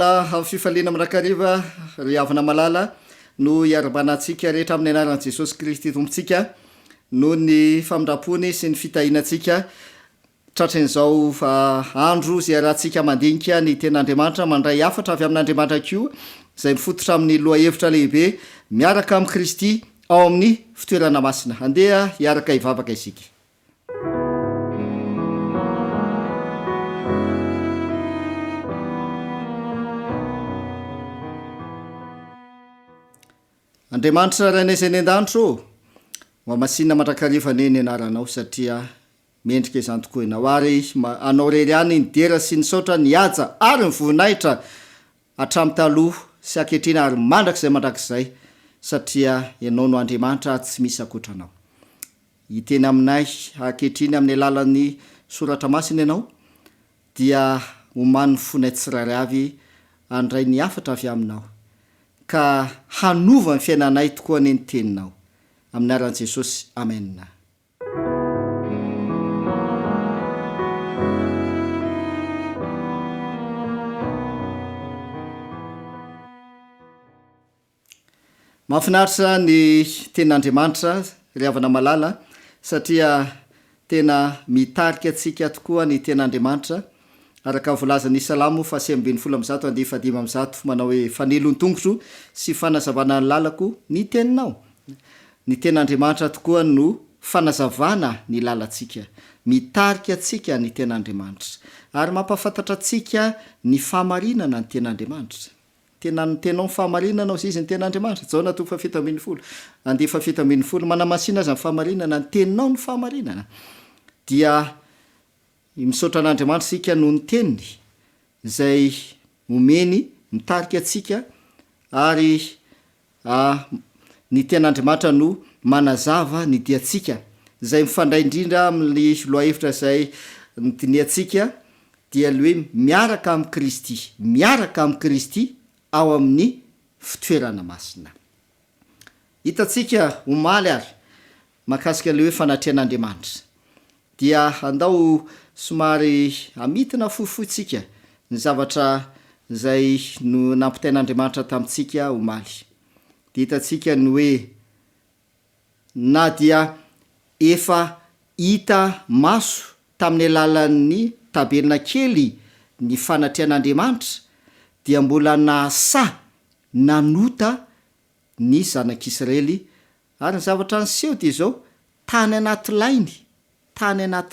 mbola amin'ny fifaliana mirakariva ry havana malala no iarabanantsika rehetra amin'ny anaran'i Jesosy Kristy tompontsika no ny famindram-pony sy ny fitahinantsika tratran'izao andro zay rahantsika mandinika ny ten'Andriamanitra mandray hafatra avy amin'Andriamanitra koa izay mifototra amin'ny loha hevitra lehibe miaraka amin'ny Kristy ao amin'ny fitoerana masina. Andeha hiaraka hivavaka isika. Andriamanitra rainay ny an-danitro mba masina mandrakariva ny anaranao satria mendrika izany tokoa ianao ary anao rery ihany ny dera sy ny saotra ny haja ary ny voninahitra hatramin'ny taloha sy ankehitriny ary mandrakizay mandrakizay satria ianao no Andriamanitra tsy misy ankoatranao. Hiteny aminay ankehitriny amin'ny alalan'ny soratra masina ianao dia omany fonay tsirairay avy andray ny hafatra avy aminao ka hanova ny fiainanay tokoa ny teninao amin'ny anaran'i Jesosy. Amen. Mahafinaritra ny ten'Andriamanitra ry havana malala satria tena mitarika antsika tokoa ny ten'Andriamanitra araka volazan'ny Salamo 121 manao hoe fanelony tongotro sy fanazavana ny lalako ny teninao. Ny ten'Andriamanitra tokoa no fanazavana ny lalantsika, mitarika antsika ny ten'Andriamanitra ary mampafantatra antsika ny fahamarinana ny ten'Andriamanitra. Tena ny tenao ny fahamarinana izy ny ten'Andriamanitra. Jaona 7:70 manamasina azy ny fahamarinana ny teninao ny fahamarinana dia misaotra an'Andriamanitra sika no ny teniny izay omeny mitarika antsika ary ny ten'Andriamanitra no manazava ny diantsika izay mifandray indrindra amin'ny loha hevitra izay nitiniantsika dia le hoe miaraka amin'ny Kristy, miaraka amin'ny Kristy ao amin'ny fitoerana masina. Hitantsika omaly ary mahakasika le hoe fanatrian'Andriamanitra dia andao somary amitina fohifohitsika ny zavatra izay no nampitain'Andriamanitra tamintsika omaly. Dia hitantsika ny hoe na dia efa hita maso tamin'ny alalan'ny tabelina kely ny fanatrian'Andriamanitra dia mbola nahasa nanota ny zanak'Israely ary ny zavatra niseho dia izao tany anaty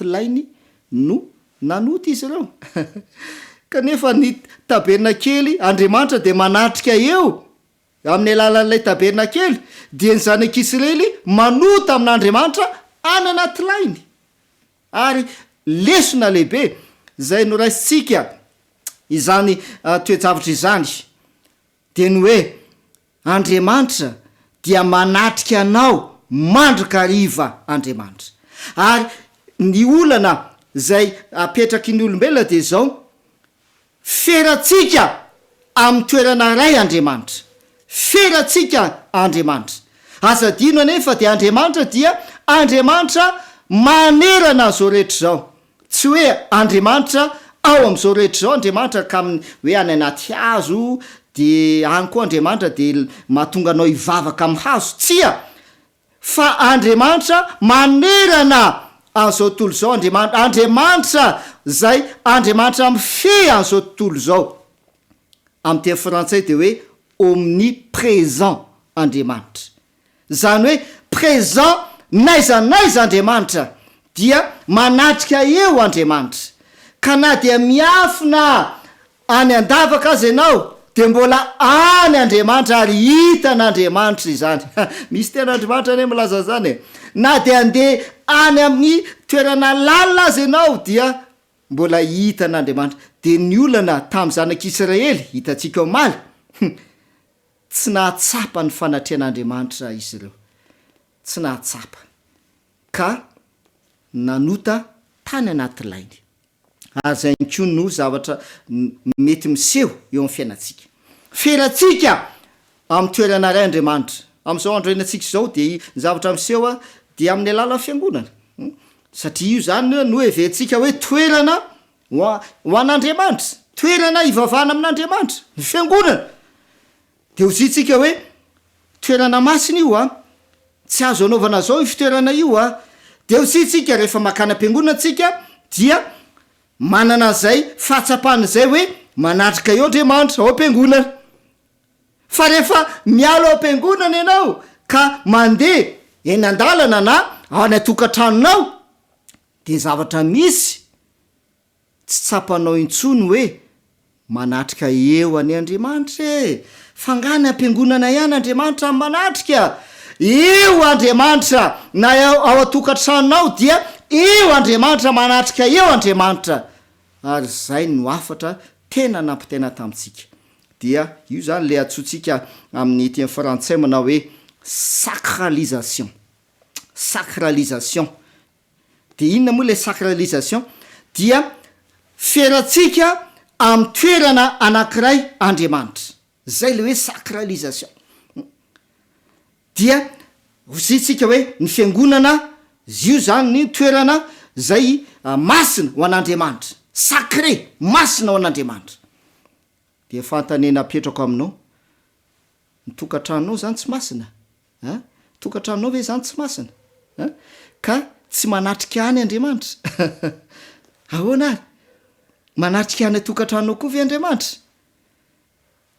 lainy no nanota izy ireo. Kanefa ny tabelina kely Andriamanitra dia manatrika eo amin'ny alalan'ilay tabelina kely dia ny zanak'Israely manota amin'Andriamanitra any anaty lainy ary lesona lehibe izay no raisitsika izany toejavatra izany dia ny hoe Andriamanitra dia manatrika anao mandrika riva Andriamanitra ary ny olana izay apetraky ny olombelona dia izao feratsika amin'ny toerana ray Andriamanitra, feratsika Andriamanitra. Azadino anefa dia Andriamanitra manerana zao rehetra zao, tsy hoe Andriamanitra ao am'izao rehetra zao Andriamanitra ka hoe any anaty hazo dia any koa Andriamanitra dia mahatonga anao hivavaka amin'ny hazo, tsia fa Andriamanitra manerana an'izao tontolo zao. Andriamanitra zay Andriamanitra mifehy an'izao tontolo zao. Amin'ny teny frantsay dia hoe omniprésent Andriamanitra, zany hoe présent naizanaiza Andriamanitra dia manatrika eo Andriamanitra. Ka na dia miafina any andavaka azy ianao dia mbola any Andriamanitra ary hitan'Andriamanitra izany. Misy ten'Andriamanitra ane milaza zany na dia andeha any amin'ny toerana lalina azy ianao dia mbola hitan'Andriamanitra. Dia ny olana tamin'ny zanak'Israely hitantsika omaly tsy nahatsapa ny fanatrian'Andriamanitra izy ireo, tsy nahatsapa ka nanota tany anaty lainy. Ary zay ko no zavatra mety miseho eo amin'ny fiainantsika. Feratsika amin'ny toerana ray Andriamanitra. Amin'izao andro iainantsika izao dia ny zavatra miseho dia amin'ny alalan'ny fiangonana. Satria io zany no heverentsika hoe toerana ho an'Andriamanitra. toerana ivavahana amin'andriamanitra ny fiangonana de ho zitsika hoe toerana masina io a tsy azo anaovana zao fitoerana io a de ho zitsika rehefa makana am-piangonana tsika dia manana zay fahatsapana zay hoe manatrika eo andriamanitra ao am-piangonana fa rehefa mialo ao am-piangonana ianao ka mandeha eny an-dalana na ao any atokantranonao de zavatra misy tsy tsapanao intsony hoe manatrika eo any andriamanitra e fangany am-piangonana ihany andriamanitra manatrika eo andriamanitra na ao atokantranonao dia eo andriamanitra manatrika eo andriamanitra ary zay no afatra tena nampitena tamitsika dia io zany le atsotsika amin'ny teny frantsay manao hoe sacralisation de inona moa le sacralisation dia feratsika amin'ny toerana anankiray andriamanitra zay le hoe sacralisation dia hozitsika hoe ny fiangonana io zany ny toerana zay masina ho an'andriamanitra sacré masina ho an'andriamanitra de fantanena apetrako aminao ny tokantranonao zany tsy masina tokantranonao ve zany tsy masina ka tsy manatrika any andriamanitra ahoana ary manatrika any tokantranonao koa ve andriamanitra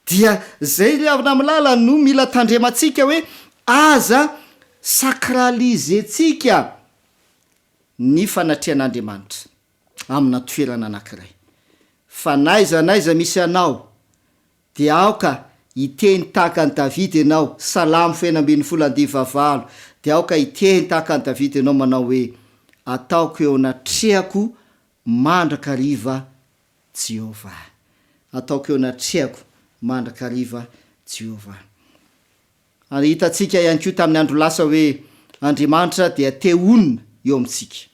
dia zay le avina milala no mila tandrematsika hoe aza sacralisetsika ny fanatrian'andriamanitra amina toerana anankiray fa naizanaiza misy anao de aoka iteny tahaka ny Davidy ianao salamo 1:10 de aoka iteny tahaka ny Davidy ianao manao hoe ataoko eo anatrehako mandrakariva Jehova ataoko eo anatrehako mandrakariva Jehova ary hitatsika ihany koa tamin'ny andro lasa hoe andriamanitra dia teonina eo amintsika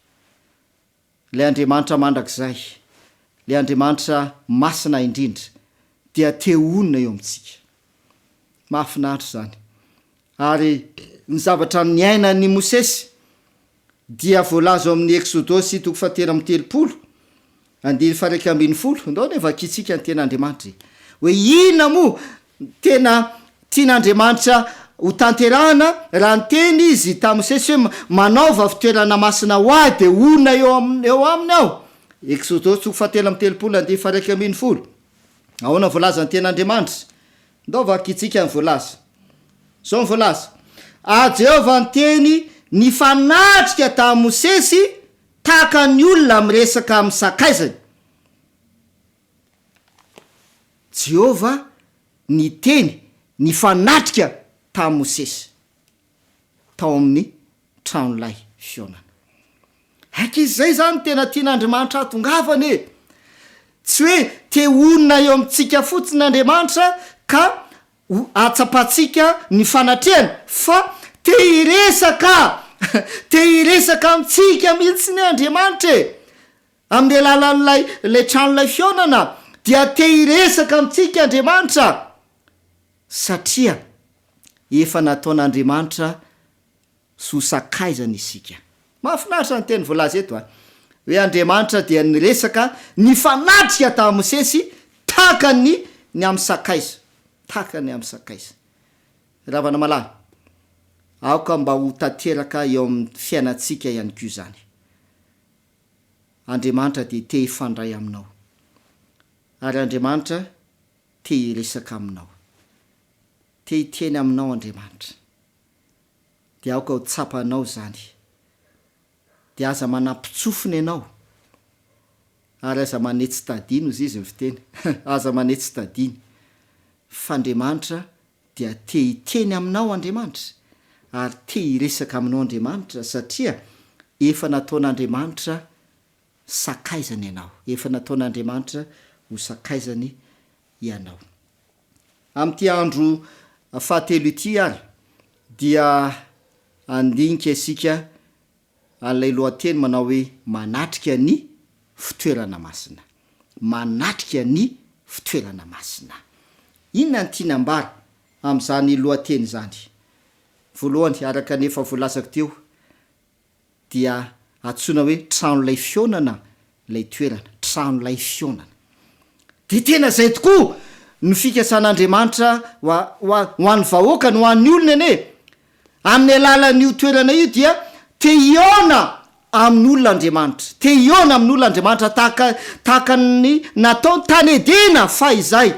le andriamanitra mandrakizay le andriamanitra masina indrindra dia teonina eo amintsika mahafinaritra zany ary ny zavatra ny ainany Mosesy dia voalazo amin'ny Exodosy 3:30 andiny 1:10 ndao nefa kitsika ny tena andriamanitra hoe ina mo tena tian'andriamanitra ho tanterahana raha nyteny izy ta Mosesy hoe manaova fitoerana masina ho ahy de ona eo aminy ao Exodosy 3:30 andiny 1:10 ahoana voalaza ny ten'andriamanitra ndao vakitsika ny voalaza zao ny voalaza Jehova ny teny ny fanatrika ta Mosesy tahaka ny olona miresaka amin'ny sakaizany Jehova ny teny ny fanatrika ta Mosesy tao amin'ny tranolay fionana hakizay zany tena tian'andriamanitra atongavany e tsy hoe teonina eo amintsika fotsiny Andriamanitra ka atsapatsika ny fanatrehany fa te hiresaka amintsika mihitsy ny Andriamanitra amin'ny alalan'lay le tranolay fionana dia te hiresaka amintsika Andriamanitra satria efa nataon'Andriamanitra sosakaizana isika mahafinaritra ny teny voalaza eto hoe Andriamanitra dia niresaka ny fanatrika ta Mosesy tahakany amin'ny sakaiza tahakany amin'ny sakaiza ravana malala aoka mba ho tanteraka eo amin'ny fiainatsika ihany koa zany Andriamanitra dia te hifandray aminao ary Andriamanitra te hiresaka aminao te hiteny aminao Andriamanitra de aoka ho tsapanao zany de aza manampitsofony ianao ary aza manetsy tadiny ozy izy mfiteny aza manetsy tadiny fa Andriamanitra dia te hiteny aminao Andriamanitra ary te hiresaka aminao Andriamanitra satria efa nataon'Andriamanitra sakaizany ianao efa nataon'Andriamanitra ho sakaizany ianao amin'ty andro fahatelo ity ary dia andinika isika an'ilay lohateny manao hoe manatrika ny fitoerana masina manatrika ny fitoerana masina inona ny tiana ambara amin'izany lohateny zany voalohany araka nefa voalazako teo dia antsoina hoe tranolay fionana lay toerana tranolay fionana de tena zay tokoa ny fikasan'andriamanitra ho an'ny vahoaka no hoan'ny olona ane amin'ny alalan'io toerana io dia te iona amin'ny olon'andriamanitra te iona amin'ny olon'andriamanitra tahaka ny natao tany edena fa izay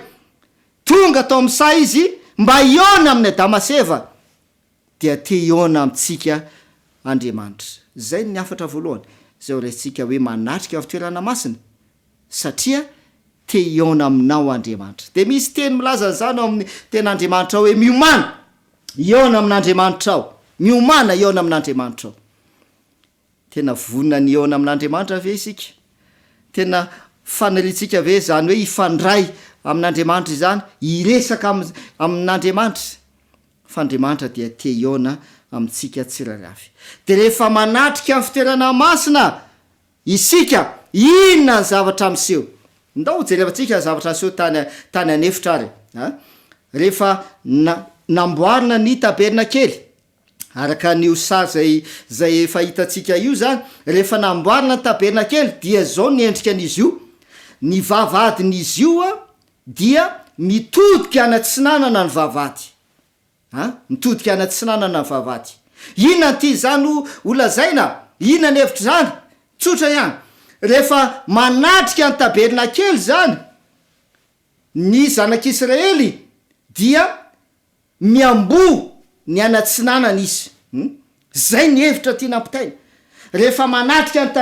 tonga atao am'sa izy mba iona amin'ny adamaseva dia te iona amintsika andriamanitra zay ny afatra voalohany zay ho resitsika hoe manatrika fitoerana masina satria te iona aminao andriamanitra de misy teny milaza zany ao amin'ny ten'andriamanitra ao hoe miomana iona amin'andriamanitra ao miomana iona amin'andriamanitra ao tena vonina ny iona amin'andriamanitra ve isika tena fanaritsika ve zany hoe ifandray amin'andriamanitra izany iresaka amin'andriamanitra fa andriamanitra dia te iona amintsika tsirairavy de rehefa manatrika amin'ny fitoerana masina isika inona ny zavatra miseho ndao jerevantsika zavatra miseho tany anefitra ary rehefa namboarina ny taberna kely araka nio sary zay efa hitatsika io zany rehefa namboarina ny taberna kely dia zao ny endrika an'izy io ny vavadin'izy io a dia mitodika anatsinanana ny vavady mitodika anatsinanana ny vavady inona ty zany olazaina inona ny hevitra zany tsotra ihany rehefa manatrika ny taberna kely zany ny zanak'Israely dia miambo ny anatsinanana izy zay ny hevitra tia nampitaina rehefa manatrika ny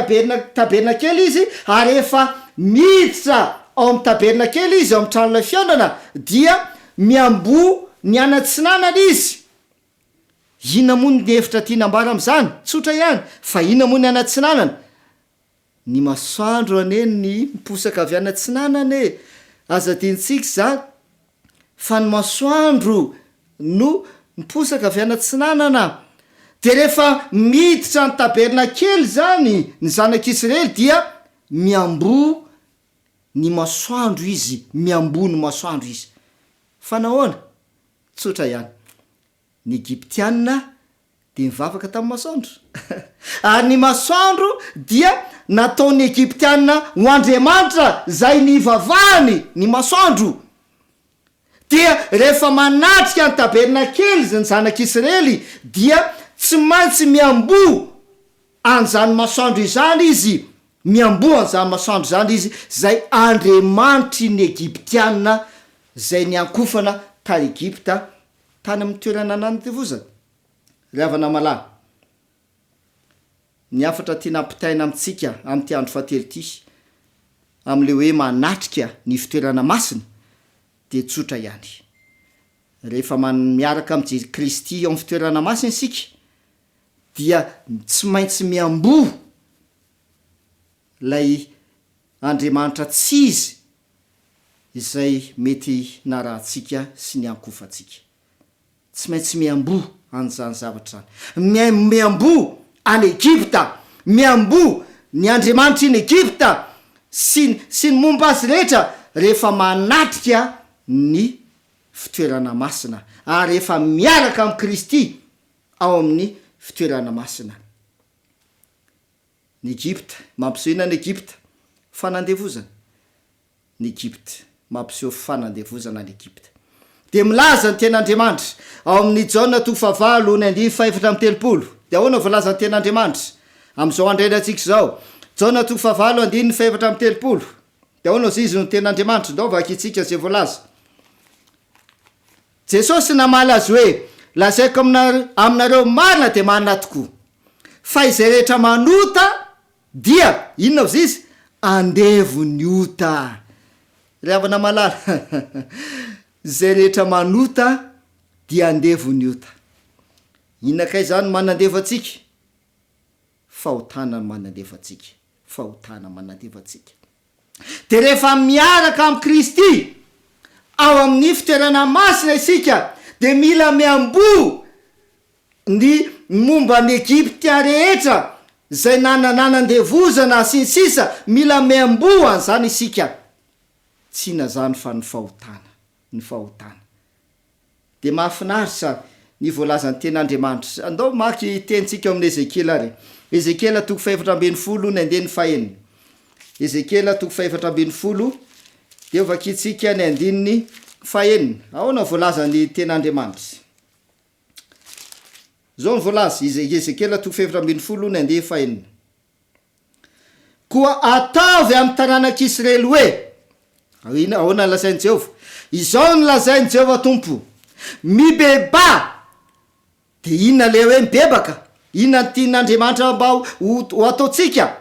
taberna kely izy ary rehefa miditra ao amin'ny taberna kely izy ao amin'ny tranolay fianana dia miambo ny anatsinanana izy inona moa ny hevitra tia nambara am'zany tsotra ihany fa inona moa ny anatsinanana ny masoandro ane ny miposaka avy anatsinanana e aza dintsika zany fa ny masoandro no miposaka avy anatsinanana de rehefa miditra ny taberna kely zany ny zanak'Israely dia miambo ny masoandro izy miambo ny masoandro izy fa nahoana tsotra ihany ny Egyptianina de mivavaka tamin'ny masoandro ary ny masoandro dia nataon'ny Egyptianina ho Andriamanitra zay ny vavahany ny masoandro dia rehefa manatrika ny taberna kely zany zanak'Israely dia tsy maintsy miambo an'izany masoandro izany izy miambo an'izany masoandro zany izy zay Andriamanitry ny Egyptianina zay ny ankofana tany Egypta tany amin'ny toerana nanatevozana ravana malala ny afatra tia nampitaina amintsika amin'ty andro fahatelo ty am'le hoe manatrika ny fitoerana masina de tsotra ihany rehefa miaraka amin'ny Kristy ao amin'ny fitoerana masina isika dia tsy maintsy miambo lay Andriamanitra tsy izy izay mety narahantsika sy ny ankofatsika tsy maintsy miambo an'izany zavatra zany miambo any Egypta miambo ny Andriamanitra iny Egypta sy ny momba azy rehetra rehefa manatrika ny fitoerana masina ary rehefa miaraka amin'ny Kristy ao amin'ny fitoerana masina ny Egypta mampiseho inona ny Egypta fanandevozana ny Egypta mampiseho fanandevozana ny Egypta de milaza ny ten'Andriamanitra ao amin'ny Jaona 9:4-7 de ahoana voalaza ny ten'Andriamanitra am'izao andrenatsika zao Jaona 9:4-7 de ahoana izy ny ten'Andriamanitra ndao vakitsika zay voalaza Jesosy namaly azy hoe lazaiko aminareo marina de marina tokoa fa izay rehetra manota dia inona ozy izy andevo ny ota ravana malala zay rehetra manota dia andevo ny ota inakay zany manandevo atsika fahotana manandevo atsika fahotana manandevo atsika de rehefa miaraka amin'ny Kristy ao amin'ny fitoerana masina isika de mila miambo ny momba ny Egyptia rehetra zay nanandevozana sy ny sisa mila miambo an'izany isika tsy nazany fa ny fahotana de mahafinaritra ny voalazany ten'Andriamanitra andao maky tentsika amin'ny Ezekiela ary Ezekiela 4:4 ny andeny faheniny Ezekiela 4:4 de vakitsika ny andininy fahenina. Ahoana voalaza ny ten'Andriamanitra? Zao ny voalaza Ezekela 7:20 ny andeha fahenina. Koa ataovy amin'ny taranak'Israely hoe, ahoana lazainy Jehova? Izao ny lazainy Jehova Tompo, mibeba. De inona le hoe mibebaka? Inona ny tian'Andriamanitra mba ho ataotsika?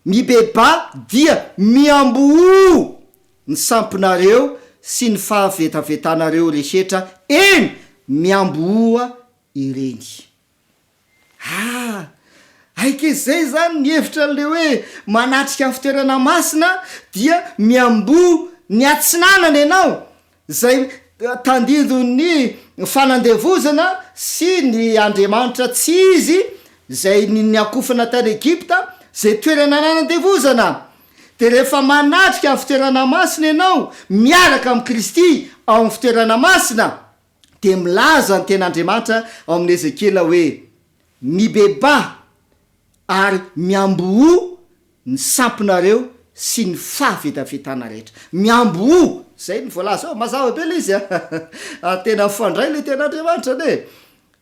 Mibeba dia miambo ny sampinareo sy ny fahavetavetanareo rehetra eny miamboa ireny. Aike zay zany ny hevitra le hoe manatrika ny fitoerana masina dia miambo ny atsinanana ianao, zay tandido ny fanandevozana sy ny Andriamanitra tsy izy zay ny akofana tany Egypta, zay toerana nanandevozana. De rehefa manatrika ny fitoerana masina ianao miaraka amin'ny Kristy ao amin'ny fitoerana masina, de milaza ny ten'Andriamanitra ao amin'ny Ezekela hoe mibeba ary miambo ny sampinareo sy ny fahavetavetana rehetra. Miambo, zay ny voalaza. Mazava be le izy tena mifandray le ten'Andriamanitra ne.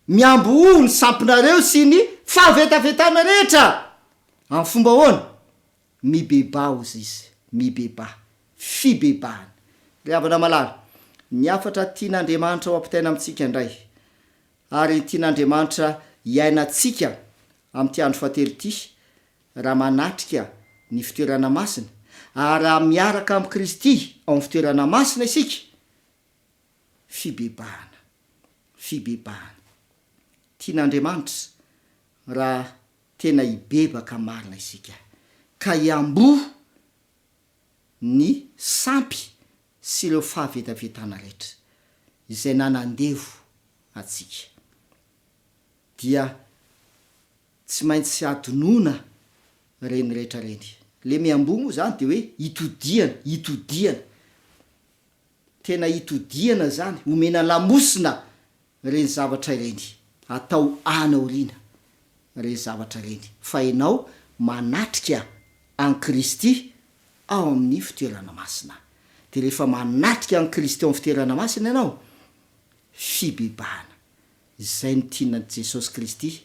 Miambo ny sampinareo sy ny fahavetavetana rehetra. Amin'ny fomba ahoana? Mibeba ozy izy, mibeba, fibebahana. Le havana malala, ny afatra tian'Andriamanitra ho ampitaina amintsika indray, ary tian'Andriamanitra iainantsika amin'ty andro fahatelo ty, raha manatrika ny fitoerana masina, ary raha miaraka amin'ny Kristy ao amin'ny fitoerana masina isika, fibebahana, fibebahana. Tian'Andriamanitra raha tena hibebaka marina isika, ka hiambo ny sampy sy ireo fahavetavetana rehetra izay nanandevo atsika, dia tsy maintsy adonona reny rehetra reny. Le miambo moa zany de hoe hitodiana, tena hitodiana zany, omena lamosina reny zavatra ireny, atao anaoriana reny zavatra reny, fa ianao manatrika an Kristy ao amin'ny fitoerana masina. De rehefa manatrika an Kristy ao amin'ny fitoerana masina ianao, fibebahana. Zay ny tiana Jesosy Kristy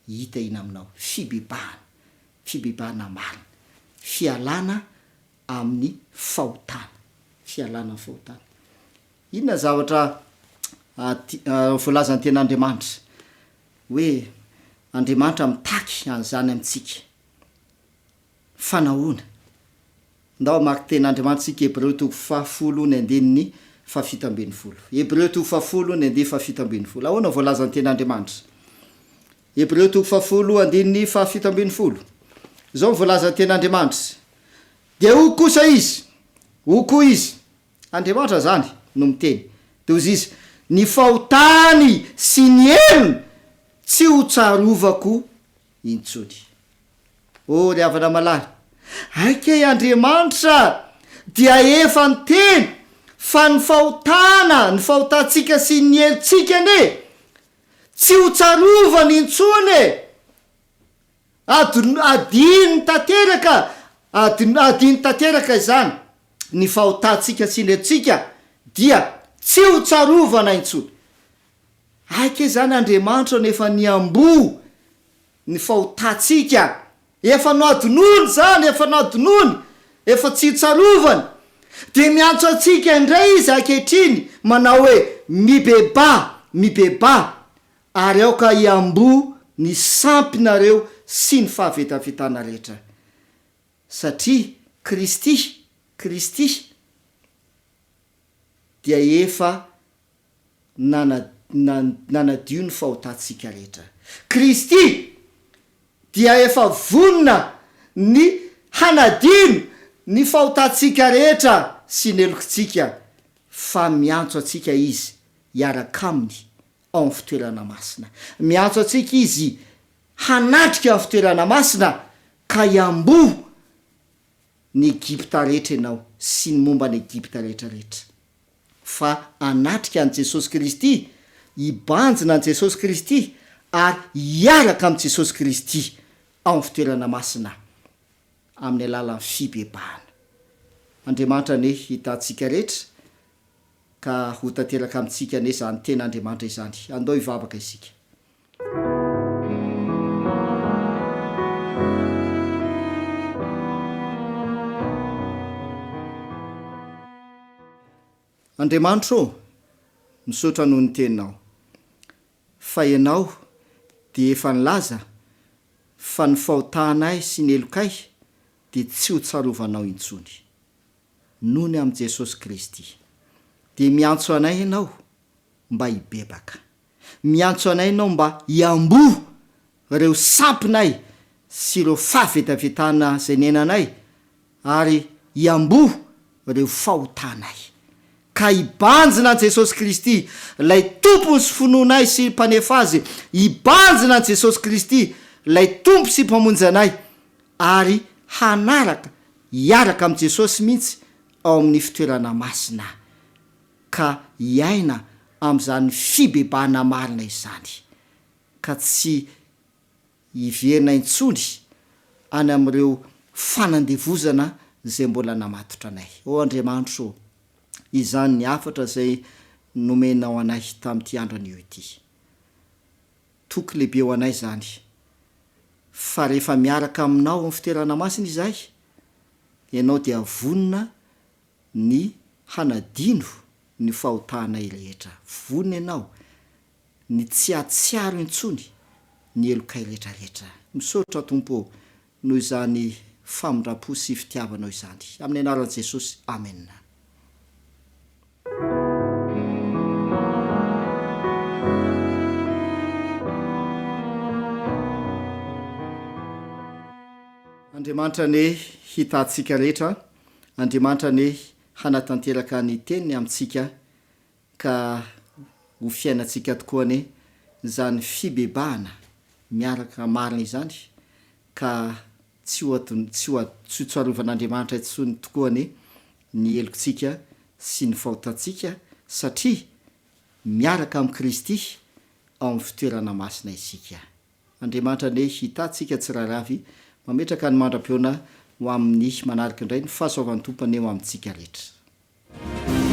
hita ina aminao, fibebahana, fibebahana marina, fialana amin'ny fahotana, fialana amin'ny fahotana. Inona zavatra voalaza ny ten'Andriamanitra hoe Andriamanitra mitaky an'izany amintsika. Fanahoana? Ndao maky ten'Andriamanitra sika Hebreo 10 ny andininy 7. Hebreo 10 ny andininy 7. Ahoana voalaza ny ten'Andriamanitra? Hebreo 10 andininy 7. Zao voalaza ny ten'Andriamanitra. De ho kosa izy, ho koa izy, Andriamanitra zany no miteny. De ozy izy, ny fahotany sy ny elony tsy ho tsarovako intsony. Ry havana malala, aike Andriamanitra dia efa ny teny fa ny fahotana, ny fahotantsika sy ny elontsika ne tsy ho tsarovany intsony. Adiny tanteraka izany, ny fahotantsika sy ny elontsika dia tsy ho tsarovana intsony. Aike zany Andriamanitra nefa niambo ny fahotantsika, efa noadonony zany, efa tsy tsarovany. De miantso atsika indray izy ankehitriny manao hoe mibeba, ary aoka hiambo ny sampinareo sy ny fahavetavetana rehetra. Satria Kristy dia efa nanadio ny fahotantsika rehetra. Kristy dia efa vonona ny hanadino ny fahotantsika rehetra sy ny elokontsika, fa miantso atsika izy hiaraka aminy ao amin'ny fitoerana masina. Miantso atsika izy hanatrika amin'ny fitoerana masina ka hiambo ny Egypta rehetra ianao sy ny momba ny Egypta rehetrarehetra. Fa hanatrika an Jesosy Kristy, hibanjina an Jesosy Kristy, ary hiaraka amin'ny Jesosy Kristy ao amin'ny fitoerana masina amin'ny alalan'ny fibebahana. Andriamanitra ne hitantsika rehetra ka ho tanteraka amintsika ne zany ten'Andriamanitra izany. Andao hivavaka isika. Andriamanitra ô, misaotra noho ny teninao fa ianao de efa nilaza fa ny fahotahanay sy ny elokay de tsy ho tsarovanao intsony noho ny amin'i Jesosy Kristy. De miantso anay ianao mba hibebaka, miantso anay ianao mba hiambo ireo sampinay sy ireo fahavetavetana zay nenanay ary hiambo ireo fahotanay. Ka hibanjina an Jesosy Kristy lay tompony sy finoanay sy mpanefa azy, hibanjina an Jesosy Kristy lay tompo sy mpamonjy anay ary hanaraka hiaraka amin'i Jesosy mihitsy ao amin'ny fitoerana masina ka hiaina amin'izany fibebahana marina izany ka tsy hiverina intsony any amin'ireo fanandevozana zay mbola namatotra anay. O Andriamanitra o, izany ny afatra zay nomenao anay tamin'ity andro anio ity. Toky lehibe ho anay zany fa rehefa miaraka aminao amin'ny fitoerana masina izay, ianao dia vonina ny hanadino ny fahotahanay rehetra. Vonina ianao ny tsy atsiaro intsony ny elokay rehetrarehetra. Misaotra Tompo noho izany famindrapo sy fitiavanao izany. Amin'ny anaran'i Jesosy, amen. Andriamanitra ne hitantsika rehetra, Andriamanitra ne hanatanteraka ny teniny amintsika ka ho fiainantsika tokoa ne zany fibebahana miaraka marina izany ka tsy ho tsarovan'Andriamanitra intsony tokoa ne ny elokontsika sy ny fahotantsika satria miaraka amin'ny Kristy ao amin'ny fitoerana masina isika. Andriamanitra ne hitantsika tsiraravy mametraka ny mandram-peona ho amin'ny manaraka indray ny fahasoavan'ny tompony eo amintsika rehetra.